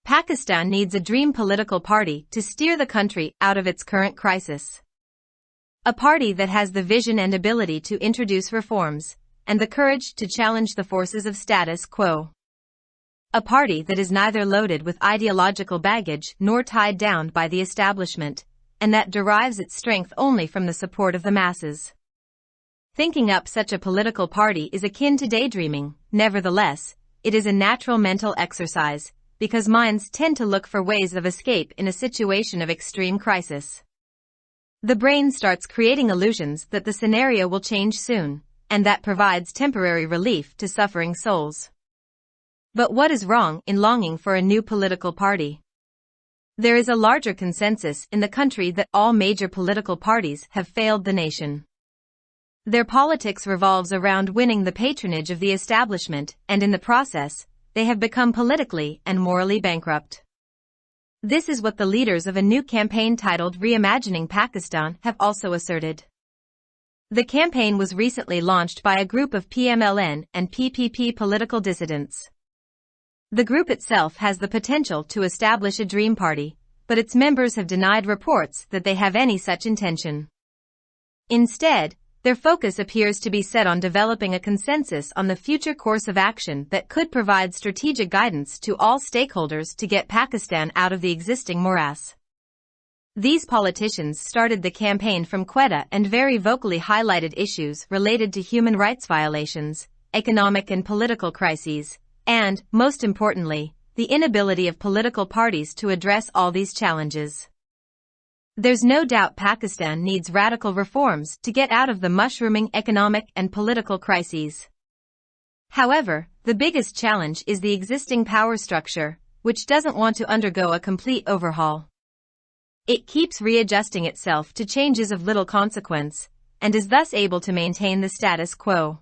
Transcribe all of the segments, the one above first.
Pakistan needs a dream political party to steer the country out of its current crisis. A party that has the vision and ability to introduce reforms, and the courage to challenge the forces of status quo. A party that is neither loaded with ideological baggage nor tied down by the establishment, and that derives its strength only from the support of the masses. Thinking up such a political party is akin to daydreaming. Nevertheless, it is a natural mental exercise, because minds tend to look for ways of escape in a situation of extreme crisis. The brain starts creating illusions that the scenario will change soon, and that provides temporary relief to suffering souls. But what is wrong in longing for a new political party? There is a larger consensus in the country that all major political parties have failed the nation. Their politics revolves around winning the patronage of the establishment, and in the process, they have become politically and morally bankrupt. This is what the leaders of a new campaign titled Reimagining Pakistan have also asserted. The campaign was recently launched by a group of PMLN and PPP political dissidents. The group itself has the potential to establish a dream party, but its members have denied reports that they have any such intention. Instead, their focus appears to be set on developing a consensus on the future course of action that could provide strategic guidance to all stakeholders to get Pakistan out of the existing morass. These politicians started the campaign from Quetta and very vocally highlighted issues related to human rights violations, economic and political crises, and, most importantly, the inability of political parties to address all these challenges. There's no doubt Pakistan needs radical reforms to get out of the mushrooming economic and political crises. However, the biggest challenge is the existing power structure, which doesn't want to undergo a complete overhaul. It keeps readjusting itself to changes of little consequence, and is thus able to maintain the status quo.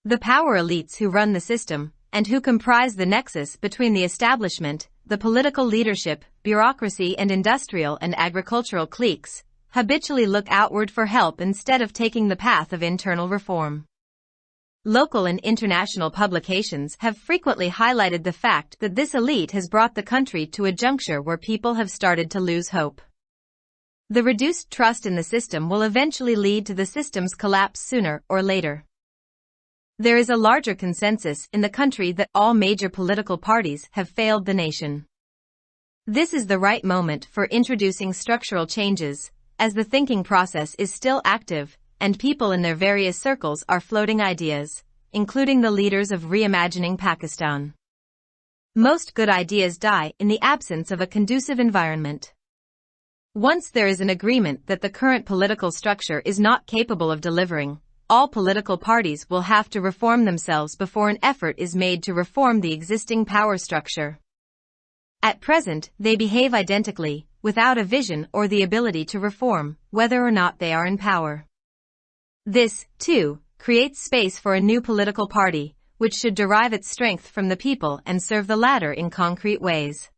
The power elites who run the system, and who comprise the nexus between the establishment, the political leadership, bureaucracy and industrial and agricultural cliques, habitually look outward for help instead of taking the path of internal reform. Local and international publications have frequently highlighted the fact that this elite has brought the country to a juncture where people have started to lose hope. The reduced trust in the system will eventually lead to the system's collapse sooner or later. There is a larger consensus in the country that all major political parties have failed the nation. This is the right moment for introducing structural changes, as the thinking process is still active, and people in their various circles are floating ideas, including the leaders of Reimagining Pakistan. Most good ideas die in the absence of a conducive environment. Once there is an agreement that the current political structure is not capable of delivering, all political parties will have to reform themselves before an effort is made to reform the existing power structure. At present, they behave identically, without a vision or the ability to reform, whether or not they are in power. This, too, creates space for a new political party, which should derive its strength from the people and serve the latter in concrete ways.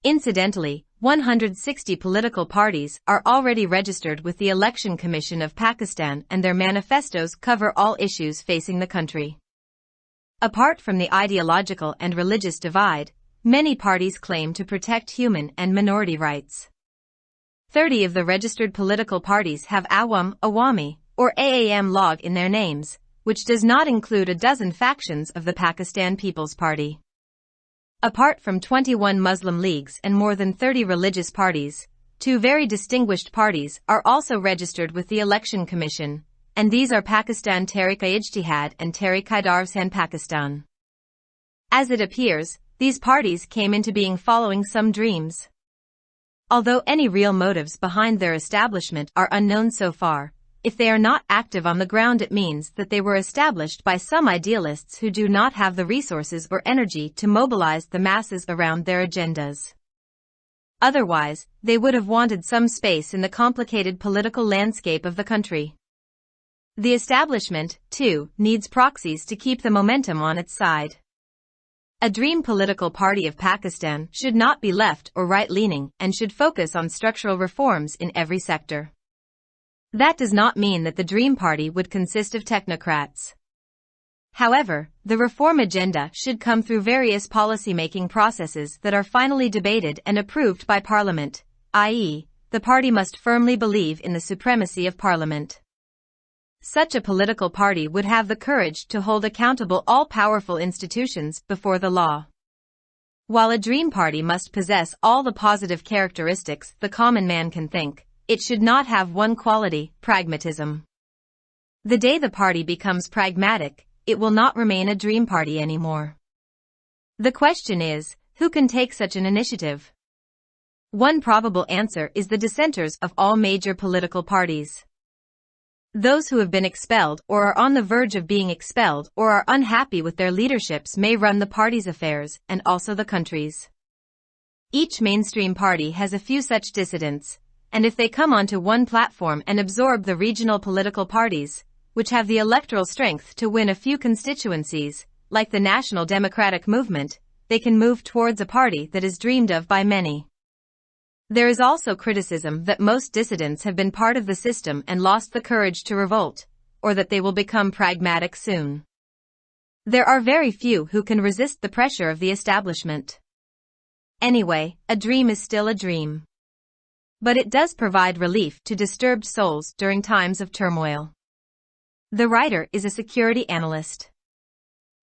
Incidentally, 160 political parties are already registered with the Election Commission of Pakistan, and their manifestos cover all issues facing the country. Apart from the ideological and religious divide, many parties claim to protect human and minority rights. 30 of the registered political parties have Awami, or AAM log in their names, which does not include a dozen factions of the Pakistan People's Party. Apart from 21 Muslim leagues and more than 30 religious parties, 2 very distinguished parties are also registered with the Election Commission, and these are Pakistan Tehreek-e-Ijtihad and Tehreek-e-Darsan Pakistan. As it appears, these parties came into being following some dreams. Although any real motives behind their establishment are unknown so far, if they are not active on the ground, it means that they were established by some idealists who do not have the resources or energy to mobilize the masses around their agendas. Otherwise, they would have wanted some space in the complicated political landscape of the country. The establishment, too, needs proxies to keep the momentum on its side. A dream political party of Pakistan should not be left or right-leaning and should focus on structural reforms in every sector. That does not mean that the Dream Party would consist of technocrats. However, the reform agenda should come through various policy-making processes that are finally debated and approved by Parliament, i.e., the party must firmly believe in the supremacy of Parliament. Such a political party would have the courage to hold accountable all-powerful institutions before the law. While a dream party must possess all the positive characteristics the common man can think, it should not have one quality, pragmatism. The day the party becomes pragmatic, it will not remain a dream party anymore. The question is, who can take such an initiative? One probable answer is the dissenters of all major political parties. Those who have been expelled or are on the verge of being expelled or are unhappy with their leaderships may run the party's affairs and also the country's. Each mainstream party has a few such dissidents, and if they come onto one platform and absorb the regional political parties, which have the electoral strength to win a few constituencies, like the National Democratic Movement, they can move towards a party that is dreamed of by many. There is also criticism that most dissidents have been part of the system and lost the courage to revolt, or that they will become pragmatic soon. There are very few who can resist the pressure of the establishment. Anyway, a dream is still a dream. But it does provide relief to disturbed souls during times of turmoil. The writer is a security analyst.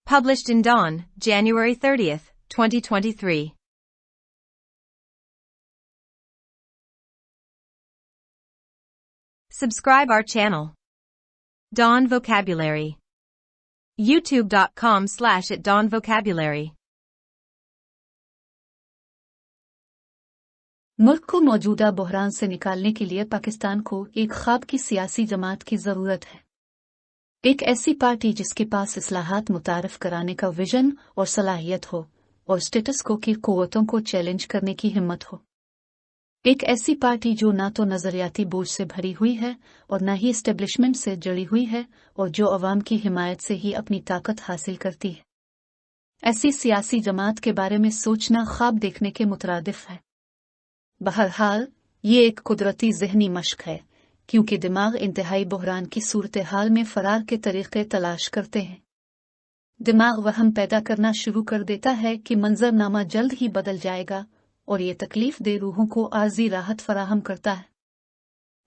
Published in Dawn, January 30, 2023. Subscribe our channel. Dawn Vocabulary. youtube.com/@dawnvocabulary. मुल्क को मौजूदा बहरान से निकालने के लिए पाकिस्तान को एक ख्वाब की सियासी जमात की जरूरत है। एक ऐसी पार्टी जिसके पास इस्लाहात मुतारफ कराने का विजन और सलाहियत हो और स्टेटस को की कुव्वतों को चैलेंज करने की हिम्मत हो। एक ऐसी पार्टी जो ना तो नजरियाती बोझ से भरी हुई है और ना ही एस्टेब्लिशमेंट से जुड़ी हुई है और जो अवाम की हिमायत से ही अपनी ताकत हासिल करती है। ऐसी सियासी जमात के बारे में सोचना ख्वाब देखने के मुतरादिफ है। बहरहाल ये एक कुदरती ज़हनी मश्क है, क्योंकि दिमाग इंतहाई बहरान की सूरत हाल में फरार के तरीक़े तलाश करते हैं। दिमाग वहम पैदा करना शुरू कर देता है कि मंजरनामा जल्द ही बदल जाएगा और ये तकलीफ दे रूहों को आर्जी राहत फराहम करता है।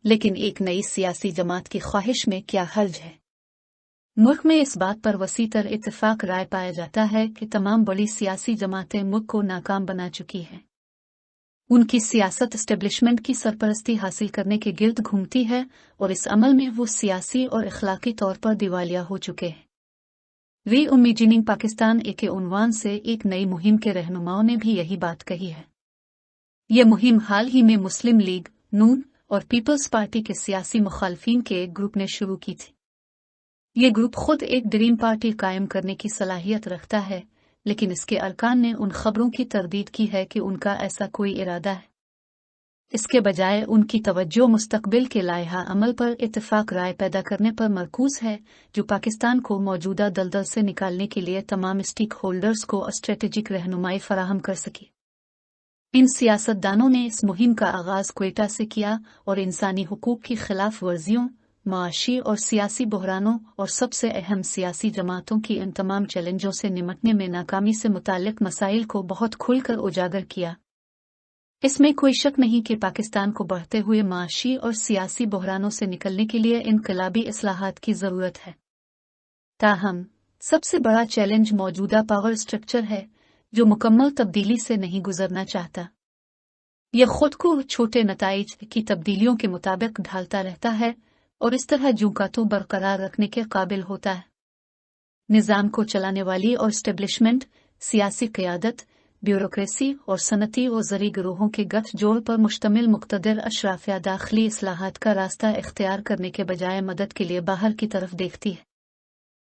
लेकिन एक नई सियासी जमात की ख्वाहिश में क्या हर्ज है? मुल्क में इस बात पर वसीतर इत्तेफाक राय पाया जाता है कि तमाम बड़ी सियासी जमातें मुल्क को नाकाम बना चुकी हैं। उनकी सियासत एस्टेब्लिशमेंट की सरपरस्ती हासिल करने के गिर्द घूमती है और इस अमल में वो सियासी और इखलाकी तौर पर दिवालिया हो चुके हैं। री इमेजिनिंग पाकिस्तान के उन्वान से एक नई मुहिम के रहनुमाओं ने भी यही बात कही है। ये मुहिम हाल ही में मुस्लिम लीग, नून और पीपल्स पार्टी के सियासी मुखालफिन के एक ग्रुप ने शुरू की थी। ये ग्रुप खुद एक ड्रीम पार्टी कायम करने की सलाहियत रखता है, लेकिन इसके अरकान ने उन खबरों की तरदीद की है कि उनका ऐसा कोई इरादा है। इसके बजाय उनकी तवज्जो मुस्तकबिल के लायहा अमल पर इत्तेफाक राय पैदा करने पर मरकूज है, जो पाकिस्तान को मौजूदा दलदल से निकालने के लिए तमाम स्टेक होल्डर्स को स्ट्रेटेजिक रहनुमाई फराहम कर सके। इन सियासतदानों ने इस मुहिम का आगाज क्वेटा से किया और इंसानी हुकूक की खिलाफ वर्जियों, माशी और सियासी बहरानों और सबसे अहम सियासी जमातों की इन तमाम चैलेंजों से निमटने में नाकामी से मुताल्लिक मसाइल को बहुत खुलकर उजागर किया। इसमें कोई शक नहीं कि पाकिस्तान को बढ़ते हुए माशी और सियासी बहरानों से निकलने के लिए इनकलाबी इस्लाहात की जरूरत है। ताहम सबसे बड़ा चैलेंज मौजूदा पावर स्ट्रक्चर है, जो मुकम्मल तब्दीली से नहीं गुजरना चाहता। यह खुद को छोटे नताइज की तब्दीलियों के मुताबिक ढालता रहता है और इस तरह जुकातों बरकरार रखने के काबिल होता है। निज़ाम को चलाने वाली और एस्टेब्लिशमेंट, सियासी क़यादत, ब्यूरोक्रेसी और सनती और ज़री गिरोहों के गठजोड़ पर मुश्तमिल मुक़तदर अशराफिया दाखिली इस्लाहात का रास्ता इख्तियार करने के बजाय मदद के लिए बाहर की तरफ देखती है।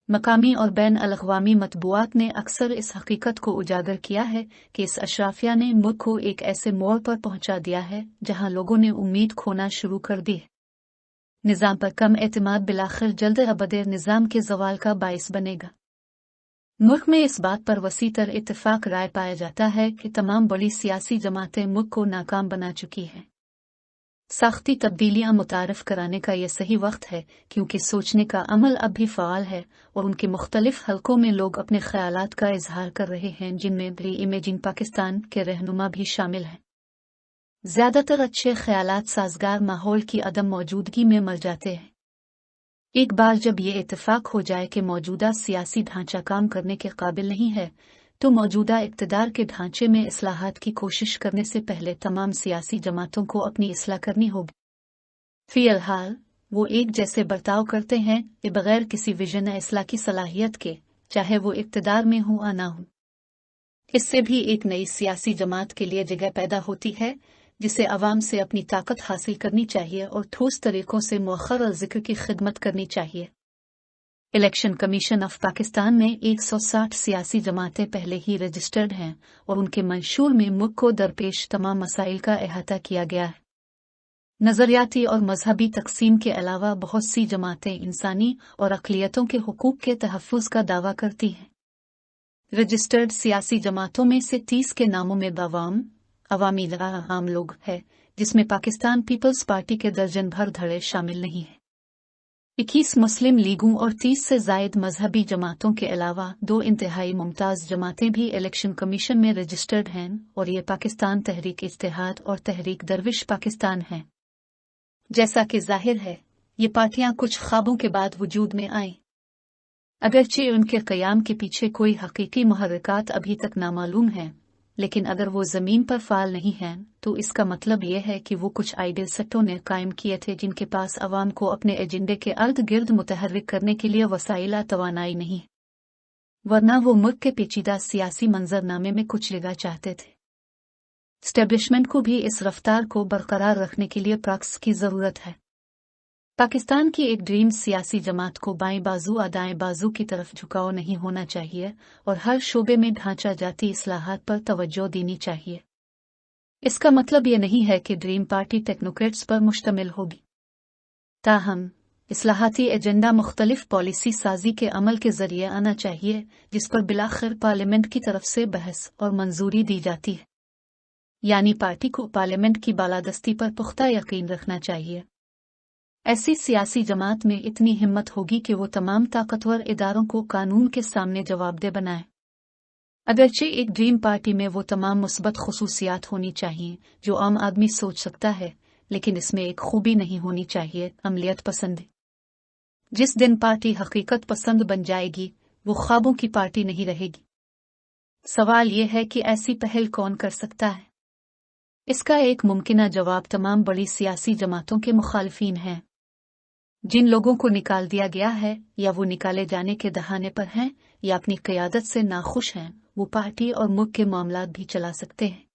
मकामी और बैन अल-अक़वामी मतबूआत ने अक्सर इस हकीकत को उजागर किया है कि इस अशराफिया ने मुल्क को एक ऐसे मोड़ पर पहुंचा दिया है जहां लोगों ने उम्मीद खोना शुरू कर दी है। निज़ाम पर कम एतमाद बिलाखिर जल्द अबदे निज़ाम के ज़वाल का बाइस बनेगा। मुल्क में इस बात पर वसीतर इत्तेफाक राय पाया जाता है कि तमाम बड़ी सियासी जमातें मुल्क को नाकाम बना चुकी हैं। साख्ती तब्दीलियां मुतारफ कराने का यह सही वक्त है क्योंकि सोचने का अमल अब भी फ़ाल है और उनके मुख्तलिफ हलकों में लोग अपने ख्यालात का इजहार कर रहे हैं, जिनमें री इमेजिंग पाकिस्तान के रहनुमा भी शामिल हैं। ज़्यादातर अच्छे ख्यालात साजगार माहौल की अदम मौजूदगी में मर जाते हैं। एक बार जब ये इत्तेफाक हो जाए कि मौजूदा सियासी ढांचा काम करने के काबिल नहीं है, तो मौजूदा इक़्तिदार के ढांचे में इस्लाहात की कोशिश करने से पहले तमाम सियासी जमातों को अपनी इस्लाह करनी होगी। फ़िलहाल वो एक जैसे बर्ताव करते हैं कि बगैर किसी विजन इस्लाह की सलाहियत के, चाहे वो इक़्तिदार में हो या ना हो। इससे भी एक नई सियासी जमात के लिए जगह पैदा होती है जिसे अवाम से अपनी ताकत हासिल करनी चाहिए और ठोस तरीकों से मौखर और जिक्र की खिदमत करनी चाहिए। इलेक्शन कमीशन ऑफ पाकिस्तान में 160 सियासी जमातें पहले ही रजिस्टर्ड हैं और उनके मंशूर में मुल्क को दरपेश तमाम मसाइल का अहाता किया गया है। नज़रियाती और मजहबी तकसीम के अलावा बहुत सी जमातें इंसानी और अक़लियतों के हुकूक के तहफ़्फ़ुज़ का दावा करती हैं। रजिस्टर्ड सियासी जमातों में से 30 के नामों में अवामी आम लोग है, जिसमें पाकिस्तान पीपल्स पार्टी के दर्जन भर धड़े शामिल नहीं हैं। 21 मुस्लिम लीगों और 30 से जायद मजहबी जमातों के अलावा 2 इंतहाई मुमताज़ जमातें भी इलेक्शन कमीशन में रजिस्टर्ड हैं और ये पाकिस्तान तहरीक इज्तिहाद और तहरीक दरविश पाकिस्तान हैं। जैसा कि जाहिर है, ये पार्टियां कुछ ख्वाबों के बाद वजूद में आईं। अगरचे उनके क़याम के पीछे कोई हकीकी मुहर्रिकात अभी तक नामालूम हैं, लेकिन अगर वो ज़मीन पर फ़ाल नहीं हैं तो इसका मतलब यह है कि वो कुछ आइडियल सेक्टों ने कायम किए थे जिनके पास अवाम को अपने एजेंडे के अर्द गिर्द मुतहर्रिक करने के लिए वसाइला तवानाई नहीं, वरना वो मुल्क के पेचीदा सियासी मंजरनामे में कुछ जगह चाहते थे। स्टैब्लिशमेंट को भी इस रफ्तार को बरकरार रखने के लिए प्रॉक्स की ज़रूरत है। पाकिस्तान की एक ड्रीम सियासी जमात को बाएं बाजू या दाएं बाजू की तरफ झुकाव नहीं होना चाहिए और हर शोबे में ढांचा जाती इस्लाहात पर तवज्जो देनी चाहिए। इसका मतलब ये नहीं है कि ड्रीम पार्टी टेक्नोक्रेट्स पर मुश्तमिल होगी। ताहम इस्लाहाती एजेंडा मुख्तलिफ पॉलिसी साजी के अमल के जरिए आना चाहिए, जिस पर बिलाखिर पार्लियामेंट की तरफ से बहस और मंजूरी दी जाती है। यानी पार्टी को पार्लियामेंट की बालादस्ती पर पुख्ता यकीन रखना चाहिए। ऐसी सियासी जमात में इतनी हिम्मत होगी कि वो तमाम ताकतवर इदारों को कानून के सामने जवाबदेह बनाए। अगरचे एक ड्रीम पार्टी में वो तमाम मुस्बत खुसूसियात होनी चाहिए जो आम आदमी सोच सकता है, लेकिन इसमें एक खूबी नहीं होनी चाहिए, अमलियत पसंद। जिस दिन पार्टी हकीकत पसंद बन जाएगी, वो ख्वाबों की पार्टी नहीं रहेगी। सवाल ये है कि ऐसी पहल कौन कर सकता है? इसका एक मुमकिना जवाब तमाम बड़ी सियासी जमातों के मुखालिफिन हैं। जिन लोगों को निकाल दिया गया है या वो निकाले जाने के दहाने पर हैं या अपनी क़यादत से नाखुश हैं, वो पार्टी और मुल्क के मामलात भी चला सकते हैं।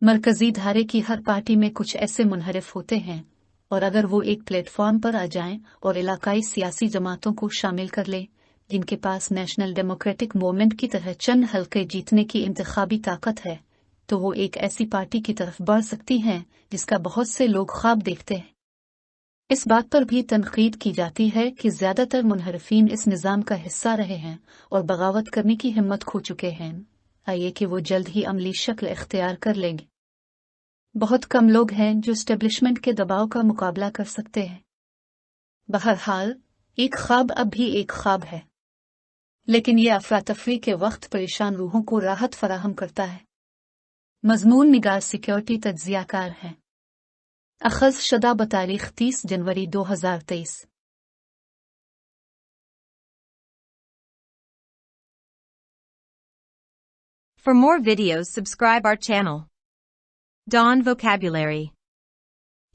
मरकजी धारे की हर पार्टी में कुछ ऐसे मुनहरिफ होते हैं, और अगर वो एक प्लेटफॉर्म पर आ जाएं और इलाकाई सियासी जमातों को शामिल कर ले जिनके पास नेशनल डेमोक्रेटिक मूवमेंट की तरह चंद हल्के जीतने की इंतखाबी ताकत है, तो वो एक ऐसी पार्टी की तरफ बढ़ सकती हैं जिसका बहुत से लोग ख्वाब देखते हैं। इस बात पर भी तनकीद की जाती है कि ज़्यादातर मुनहरिफीन इस निज़ाम का हिस्सा रहे हैं और बगावत करने की हिम्मत खो चुके हैं। आइए कि वो जल्द ही अमली शक्ल इख्तियार कर लेंगे। बहुत कम लोग हैं जो एस्टेब्लिशमेंट के दबाव का मुकाबला कर सकते हैं। बहरहाल, एक ख्वाब अब भी एक ख्वाब है, लेकिन ये अफरा-तफरी के वक्त परेशान रूहों को राहत फराहम करता है। मज़मून निगार सिक्योरिटी तज्ज़ियाकार है। अखज़ शुदा बतारीख 30 जनवरी 2023। For more videos, subscribe our channel. Dawn Vocabulary.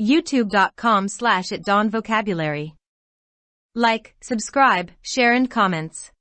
YouTube.com/@dawnvocabulary. Like, subscribe, share and comments.